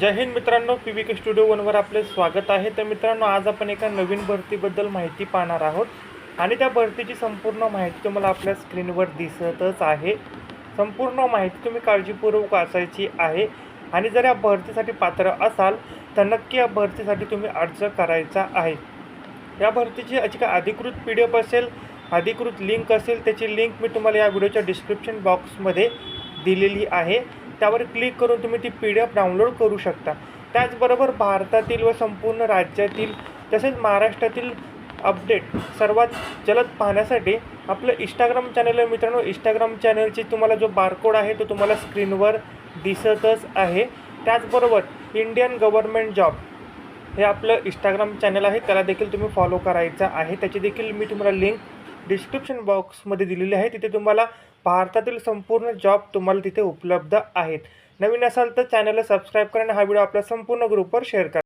जय हिंद मित्रांनो, PVK studio 1वर आपले स्वागत आहे। तर मित्रांनो, आज आपण एका नवीन भरतीबद्दल माहिती पाहणार आहोत आणि त्या भरतीची संपूर्ण माहिती तुम्हाला आपल्या स्क्रीनवर दिसतच आहे। संपूर्ण माहिती तुम्ही काळजीपूर्वक वाचायची आहे आणि जर या भरतीसाठी पात्र असाल तर नक्की या भरतीसाठी तुम्ही अर्ज करायचा आहे। या भरतीची अधिकृत PDF असेल, अधिकृत लिंक असेल, त्याची लिंक मी तुम्हाला या व्हिडिओच्या डिस्क्रिप्शन बॉक्समध्ये दिलेली आहे। त्यावर क्लिक करून तुम्ही ती PDF डाउनलोड करू शकता। त्याचबरोबर भारतातील व संपूर्ण राज्यातील तसेच महाराष्ट्रातील अपडेट सर्वात जलद पाहण्यासाठी आपलं इंस्टाग्राम चॅनल आहे मित्रांनो। इंस्टाग्राम चॅनलची तुम्हाला जो बारकोड आहे तो तुम्हाला स्क्रीनवर दिसतच आहे। त्याचबरोबर इंडियन गव्हर्नमेंट जॉब हे आपलं इंस्टाग्राम चॅनल आहे, त्याला देखील तुम्ही फॉलो करायचा आहे। त्याची देखील मी तुम्हाला लिंक डिस्क्रिप्शन बॉक्समध्ये दिलेली आहे। तिथे तुम्हाला भारतातील संपूर्ण जॉब तुम्हाला तिथे उपलब्ध आहेत। नवीन असाल तर चॅनलला सबस्क्राईब करा आणि हा व्हिडिओ आपल्या संपूर्ण ग्रुपवर शेअर करा।